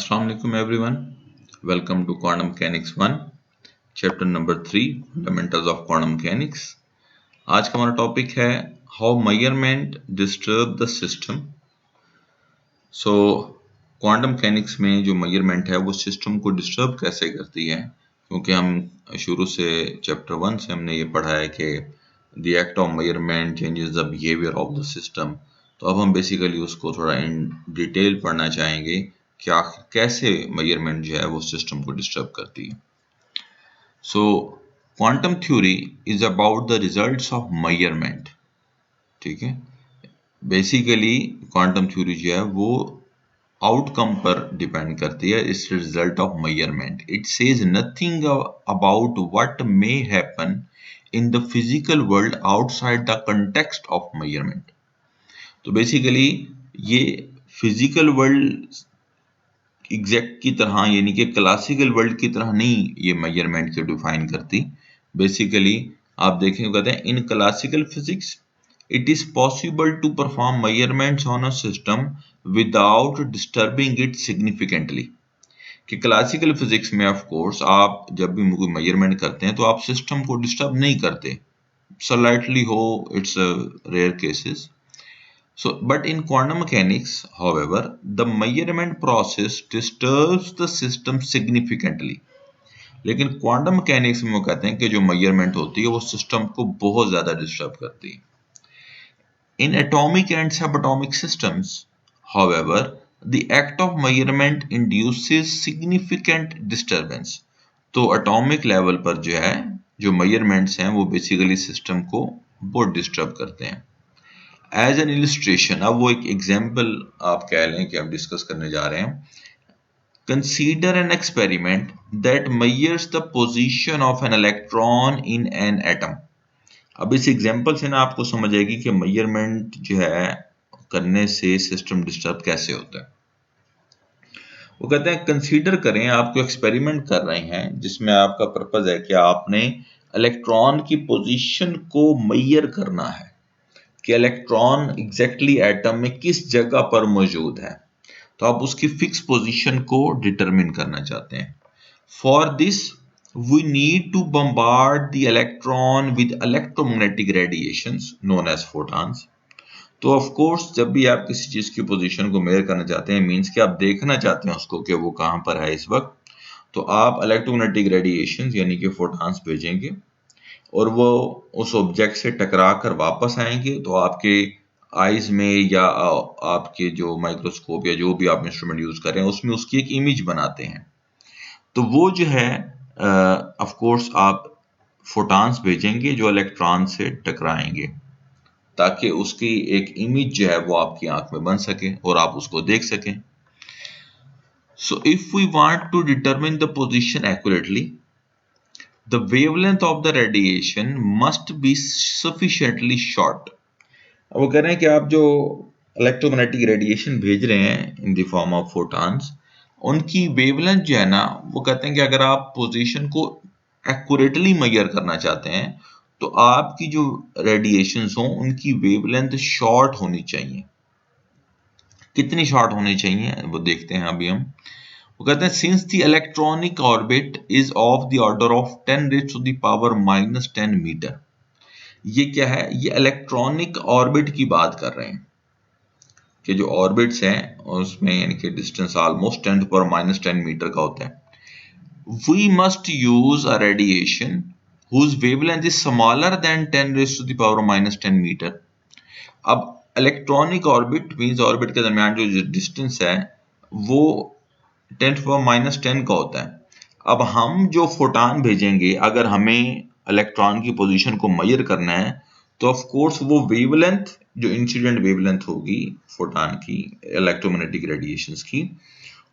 Assalamu alaikum everyone. Welcome to Quantum Mechanics 1, Chapter number 3, Fundamentals of Quantum Mechanics. आज का हमारा topic है How Measurement Disturb the System. So, quantum mechanics में जो measurement है वो सिस्टम को डिस्टर्ब कैसे करती है, क्योंकि हम शुरू से चैप्टर 1 से हमने ये पढ़ा है कि the act of measurement changes the behaviour of the system. तो अब हम बेसिकली उसको थोड़ा इन डिटेल पढ़ना चाहेंगे क्या कैसे मेजरमेंट जो है वो सिस्टम को डिस्टर्ब करती है। सो quantum theory is about the results of measurement. ठीक है, बेसिकली क्वांटम थ्योरी जो है वो आउटकम पर डिपेंड करती है, इस result of measurement. It says nothing about what may happen in the physical world outside the context of measurement. तो बेसिकली ये फिजिकल वर्ल्ड एग्जैक्ट की तरह यानी कि क्लासिकल वर्ल्ड की तरह नहीं ये मेजरमेंट को डिफाइन करती। बेसिकली आप देखेंगे, कहते हैं in classical physics it is possible to perform measurements on a system without disturbing it significantly. कि क्लासिकल फिजिक्स में ऑफ कोर्स आप जब भी कोई मेजरमेंट करते हैं तो आप सिस्टम को डिस्टर्ब नहीं करते, स्लाइटली हो, it's rare cases. So, but in quantum mechanics, however, the measurement process disturbs the system significantly. लेकिन क्वांटम मैकेनिक्स में वो कहते हैं कि जो मेजरमेंट होती है वो सिस्टम को बहुत ज्यादा डिस्टर्ब करती है। In atomic and subatomic systems, however, the act of measurement induces significant disturbance. तो एटॉमिक लेवल पर जो है जो मेजरमेंट्स हैं वो बेसिकली सिस्टम को बहुत डिस्टर्ब करते हैं। एज एन इलिस्ट्रेशन, अब वो एक एग्जाम्पल आप कह लें कि हम डिस्कस करने जा रहे हैं। Consider an experiment that measures the position of an electron in an atom. अब इस एग्जाम्पल से ना आपको समझ आएगी कि मेजरमेंट जो है करने से सिस्टम डिस्टर्ब कैसे होता है। वो कहते हैं कंसीडर करें, आपको एक्सपेरिमेंट कर रहे हैं जिसमें आपका पर्पज है कि आपने इलेक्ट्रॉन की पोजीशन को मेजर करना है कि इलेक्ट्रॉन एग्जैक्टली एटम में किस जगह पर मौजूद है। तो आप उसकी फिक्स पोजीशन को डिटरमिन करना चाहते हैं। For this we need to bombard the electron with electromagnetic radiations known as photons. तो ऑफ कोर्स जब भी आप किसी चीज की पोजीशन को मेजर करना चाहते हैं, मींस कि आप देखना चाहते हैं उसको कि वो कहां पर है इस वक्त, तो आप इलेक्ट्रोमैग्नेटिक रेडिएशंस यानी कि फोटॉन्स भेजेंगे और वो उस ऑब्जेक्ट से टकरा कर वापस आएंगे। तो आपके आईज में या आपके जो माइक्रोस्कोप या जो भी आप इंस्ट्रूमेंट यूज कर रहे हैं उसमें उसकी एक इमेज बनाते हैं। तो वो जो है ऑफ कोर्स आप फोटॉन्स भेजेंगे जो इलेक्ट्रॉन से टकराएंगे ताकि उसकी एक इमेज जो है वो आपकी आंख में बन सके और आप उसको देख सकें। So if we want to determine the position accurately, the wavelength of the radiation must be sufficiently short. अब वो कह रहे हैं कि आप जो इलेक्ट्रोमैग्नेटिक रेडिएशन भेज रहे हैं in the form of photons, उनकी वेवलेंथ जो है ना, वो कहते हैं कि अगर आप पोजीशन को एक्यूरेटली मेजर करना चाहते हैं तो आपकी जो रेडिएशंस हों उनकी वेवलेंथ शॉर्ट होनी चाहिए। कितनी शॉर्ट होनी चाहिए वो देखते हैं अभी हम। वो कहते हैं since the electronic orbit is of the order of 10⁻⁻10 metre. ये क्या है, ये इलेक्ट्रॉनिक ऑर्बिट की बात कर रहे हैं कि जो ऑर्बिट्स हैं उसमें यानी कि डिस्टेंस ऑलमोस्ट 10⁻10 मीटर का होता है। We must use a radiation whose wavelength is smaller than 10⁻10 metre. अब इलेक्ट्रॉनिक ऑर्बिट मींस ऑर्बिट के दरमियान जो डिस्टेंस है वो 10⁻10 का होता है। अब हम जो फोटॉन भेजेंगे, अगर हमें इलेक्ट्रॉन की पोजीशन को मेजर करना है तो ऑफ कोर्स वो वेवलेंथ जो इंसिडेंट वेवलेंथ होगी फोटॉन की इलेक्ट्रोमैग्नेटिक रेडिएशंस की,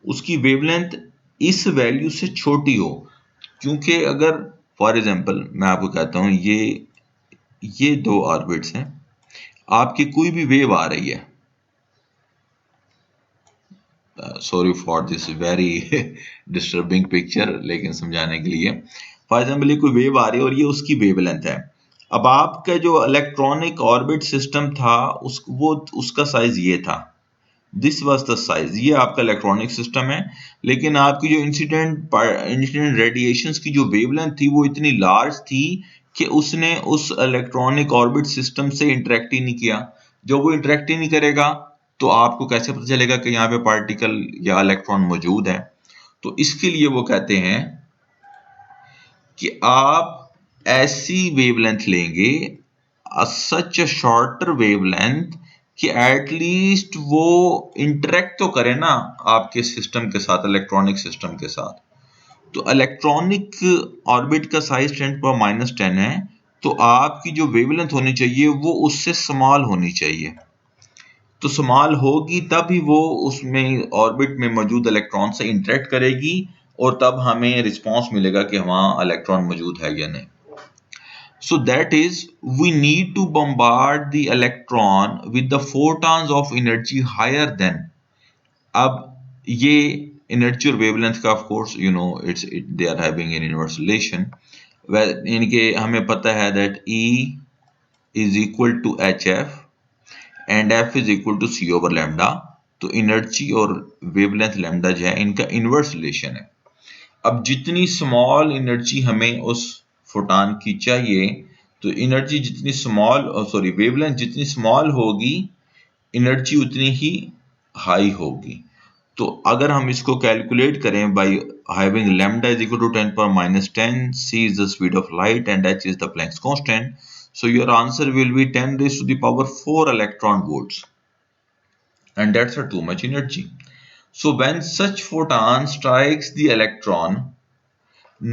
उसकी वेवलेंथ इस वैल्यू से छोटी हो। क्योंकि अगर फॉर एग्जांपल मैं आपको कहता हूं ये दो ऑर्बिट्स हैं, आपकी कोई भी वेव आ रही है, sorry for this very disturbing picture, लेकिन समझाने के लिए फॉर एग्जाम्पल ये कोई वेव आ रही है और ये उसकी वेवलेंथ है। अब आपका जो इलेक्ट्रॉनिक ऑर्बिट सिस्टम था उसका साइज ये था, दिस वाज द साइज। ये आपका इलेक्ट्रॉनिक सिस्टम है, लेकिन आपकी जो इंसिडेंट रेडिएशंस की जो वेवलेंथ थी वो इतनी लार्ज थी कि उसने उस इलेक्ट्रॉनिक ऑर्बिट सिस्टम से इंटरेक्ट ही नहीं किया। जब वो इंटरेक्ट ही नहीं करेगा तो आपको कैसे पता चलेगा कि यहाँ पे पार्टिकल या इलेक्ट्रॉन मौजूद है? तो इसके लिए वो कहते हैं कि आप ऐसी वेवलेंथ लेंगे, सच शॉर्टर वेवलेंथ, कि एटलीस्ट वो इंटरेक्ट तो करे ना आपके सिस्टम के साथ, इलेक्ट्रॉनिक सिस्टम के साथ। तो इलेक्ट्रॉनिक ऑर्बिट का साइज 10⁻10 है, तो आपकी जो वेवलेंथ होनी चाहिए वो उससे स्मॉल होनी चाहिए। तो स्मॉल होगी तभी वो उसमें ऑर्बिट में मौजूद इलेक्ट्रॉन से इंटरेक्ट करेगी और तब हमें रिस्पांस मिलेगा कि वहां इलेक्ट्रॉन मौजूद है या नहीं। So that is, we need to bombard the electron with the photons of energy higher than. अब ये एनर्जी और वेवलेंथ का of course they are having an inverse relation, इनके हमें पता है that E is equal to HF and F is equal to C over lambda. तो energy और वेवलेंथ लैम्डा जो है इनका इनवर्स रिलेशन है। अब जितनी स्मॉल एनर्जी हमें उस फोटॉन की चाहिए, तो एनर्जी जितनी वेवलेंथ जितनी स्मॉल होगी, एनर्जी उतनी ही हाई होगी। तो अगर हम इसको कैलकुलेट करें by having lambda is equal to 10⁻10, c is the speed of light and h is the Planck's constant, so your answer will be 10 raised to the power 4 electron volts, and that's too much energy. So when such photon strikes the electron,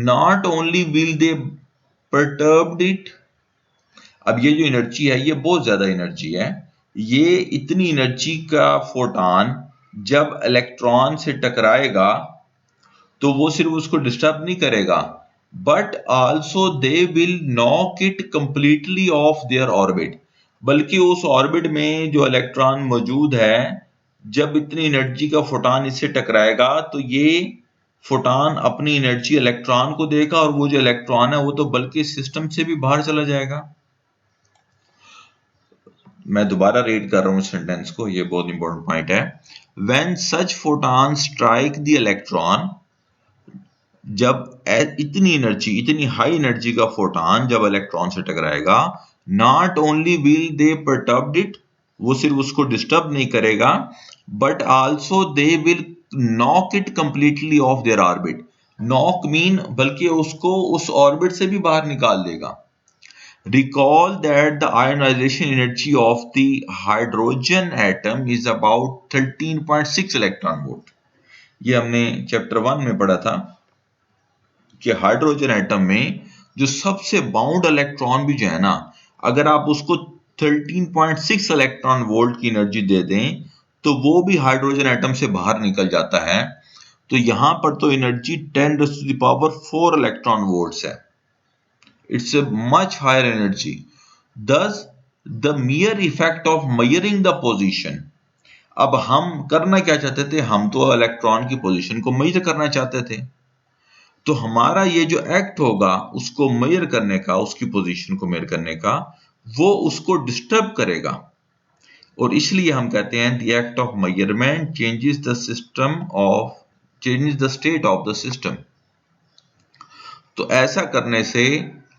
not only will they perturb it, अब ये जो energy है ये बहुत ज्यादा energy है, ये इतनी एनर्जी का फोटॉन जब इलेक्ट्रॉन से टकराएगा तो वो सिर्फ उसको डिस्टर्ब नहीं करेगा, but also they will knock it completely off their orbit, बल्कि उस ऑर्बिट में जो इलेक्ट्रॉन मौजूद है, जब इतनी एनर्जी का फोटॉन इससे टकराएगा तो ये फोटॉन अपनी एनर्जी इलेक्ट्रॉन को देगा और वो जो इलेक्ट्रॉन है वो तो बल्कि सिस्टम से भी बाहर चला जाएगा। मैं दोबारा रीड कर रहा हूं सेंटेंस को, ये बहुत इंपॉर्टेंट पॉइंट है। When such photon strike the electron, जब इतनी हाई एनर्जी का फोटॉन जब इलेक्ट्रॉन से टकराएगा, not only will they perturb it, वो सिर्फ उसको डिस्टर्ब नहीं करेगा, but also they will knock it completely off their orbit. Knock mean बल्कि उसको उस ऑर्बिट से भी बाहर निकाल देगा। Recall that the ionization energy of the hydrogen atom is about 13.6 electron volt. ये हमने चैप्टर 1 में पढ़ा था कि हाइड्रोजन एटम में जो सबसे बाउंड इलेक्ट्रॉन भी जो है ना, अगर आप उसको 13.6 इलेक्ट्रॉन वोल्ट की एनर्जी दे दें तो वो भी हाइड्रोजन एटम से बाहर निकल जाता है। तो यहां पर तो एनर्जी 10⁻⁴ इलेक्ट्रॉन वोल्ट्स है। It's a much higher energy. Thus, the mere effect of measuring the position. अब हम करना क्या चाहते थे? हम तो इलेक्ट्रॉन की पोजीशन को मेजर करना चाहते थे। तो हमारा ये जो एक्ट होगा उसको मेजर करने का, उसकी पोजीशन को मेजर करने का, वो उसको डिस्टर्ब करेगा, और इसलिए हम कहते हैं the act of measurement changes the state of the system. तो ऐसा करने से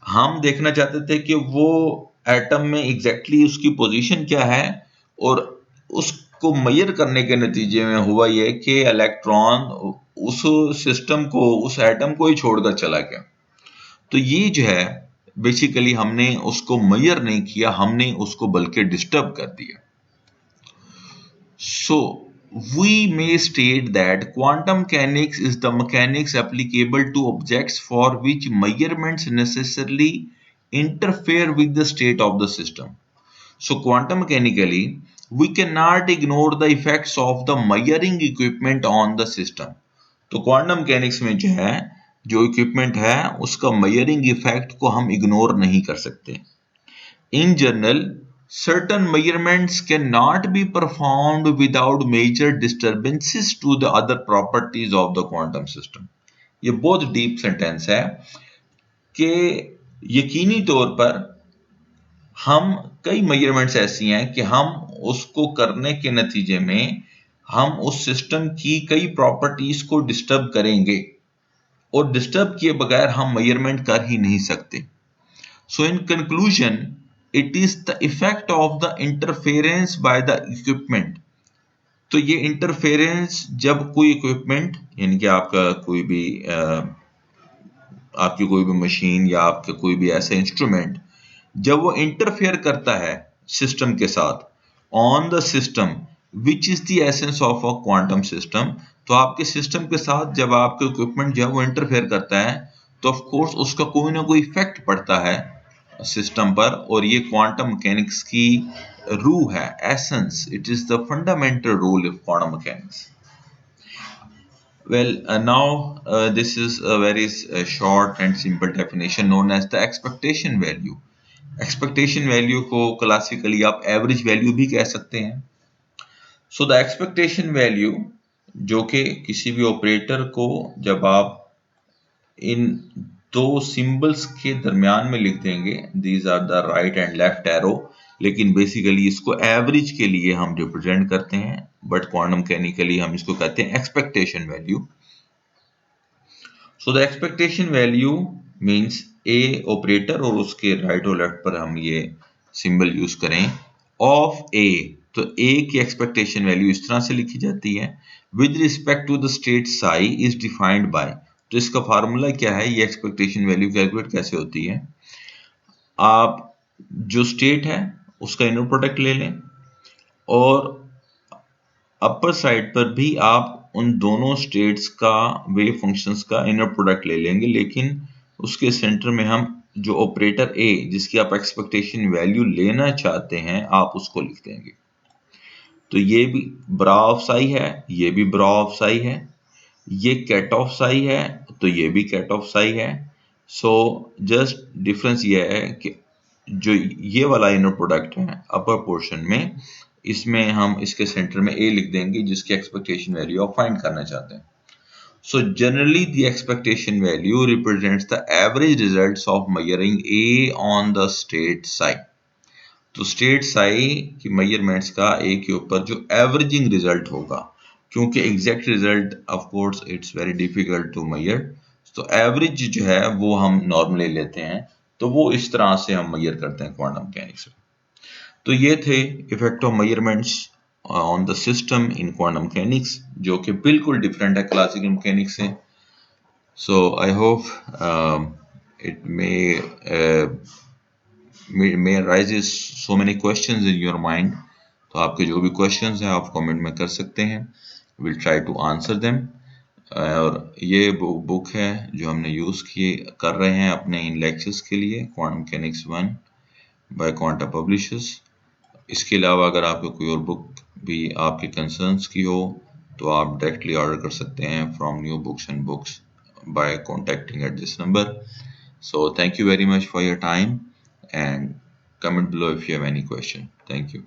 हम देखना चाहते थे कि वो एटम में एग्जैक्टली उसकी पोजीशन क्या है, और उसको मेजर करने के नतीजे में हुआ ये कि इलेक्ट्रॉन उस सिस्टम को, उस एटम को ही छोड़कर चला गया। तो ये जो है बेसिकली हमने उसको मेजर नहीं किया, हमने उसको बल्कि डिस्टर्ब कर दिया। So we may state that quantum mechanics is the mechanics applicable to objects for which measurements necessarily interfere with the state of the system. So quantum mechanically, we cannot ignore the effects of the measuring equipment on the system. तो quantum mechanics में जो है, जो equipment है उसका measuring effect को हम ignore नहीं कर सकते। In general, certain measurements cannot be performed without major disturbances to the other properties of the quantum system. ये बहुत डीप सेंटेंस है कि यकीनी तौर पर हम कई मेजरमेंट्स ऐसी हैं कि हम उसको करने के नतीजे में हम उस सिस्टम की कई प्रॉपर्टीज को डिस्टर्ब करेंगे और डिस्टर्ब किए बगैर हम मेजरमेंट कर ही नहीं सकते। So in conclusion it is the effect of the interference by the equipment. तो ये इंटरफेरेंस जब कोई इक्विपमेंट यानी कि आपका कोई भी आपकी कोई भी मशीन या आपका कोई भी ऐसा इंस्ट्रूमेंट जब वो इंटरफेयर करता है सिस्टम के साथ on the system which is the essence of a quantum system, तो आपके सिस्टम के साथ जब आपके इक्विपमेंट जब वो इंटरफेयर करता है तो ऑफ कोर्स उसका कोई ना कोई इफेक्ट पड़ता है सिस्टम पर, और ये क्वांटम मैकेनिक्स की रूह है, essence, it is the fundamental rule of quantum mechanics. Well, now this is a very short and simple definition known as the expectation value. Expectation value को classically आप average value भी कह सकते हैं। So the expectation value जो कि किसी भी ऑपरेटर को जब आप इन दो सिंबल्स के दरमियान में लिख देंगे, these are the right and left arrow, लेकिन बेसिकली इसको एवरेज के लिए हम रिप्रेजेंट करते हैं, बट क्वांटम मैकेनिकली हम इसको कहते हैं expectation value. So the expectation value means A operator और उसके राइट और लेफ्ट पर हम ये सिंबल यूज करें ऑफ ए, तो ए की एक्सपेक्टेशन वैल्यू इस तरह से लिखी जाती है with respect to the state psi is defined by. तो इसका फार्मूला क्या है, ये एक्सपेक्टेशन वैल्यू कैलकुलेट कैसे होती है, आप जो स्टेट है उसका इनर प्रोडक्ट ले लें और अपर साइड पर भी आप उन दोनों स्टेट्स का वेव फंक्शंस का इनर प्रोडक्ट ले लेंगे, लेकिन उसके सेंटर में हम जो ऑपरेटर ए जिसकी आप एक्सपेक्टेशन वैल्यू लेना चाहते हैं आप उसको लिख देंगे। तो ये भी ब्रा ऑफ साई है, ये भी ब्रा ऑफ साई है, ये कैट ऑफ साई है तो ये भी कैट ऑफ साई है। सो जस्ट डिफरेंस ये है कि जो ये वाला इनर प्रोडक्ट है अपर पोर्शन में, इसमें हम इसके सेंटर में ए लिख देंगे जिसकी एक्सपेक्टेशन वैल्यू आप फाइंड करना चाहते हैं। So generally the expectation value represents the average results of measuring A on the state Sai. तो स्टेट साई की मेजरमेंट्स का ए के ऊपर जो एवरेजिंग रिजल्ट होगा, क्योंकि exact result of course it's very difficult to measure, तो एवरेज जो है वो हम नॉर्मली लेते हैं, तो वो इस तरह से हम मेजर करते हैं क्वांटम मैकेनिक्स में। तो ये थे effect of measurements on the system in quantum mechanics, जो कि बिल्कुल डिफरेंट है क्लासिकल मैकेनिक्स से। So I hope it may raises so many questions in your mind. तो आपके जो भी क्वेश्चंस हैं आप कमेंट में कर सकते हैं, will try to answer them. और ये बुक है जो हमने यूज़ किए कर रहे हैं अपने इन लेक्चर्स के लिए, quantum mechanics 1 by Quanta publishers. इसके अलावा अगर आपको कोई और बुक भी आपके कंसर्न्स की हो तो आप डायरेक्टली ऑर्डर कर सकते हैं from new books and books by contacting at this number. So thank you very much for your time and comment below if you have any question. Thank you.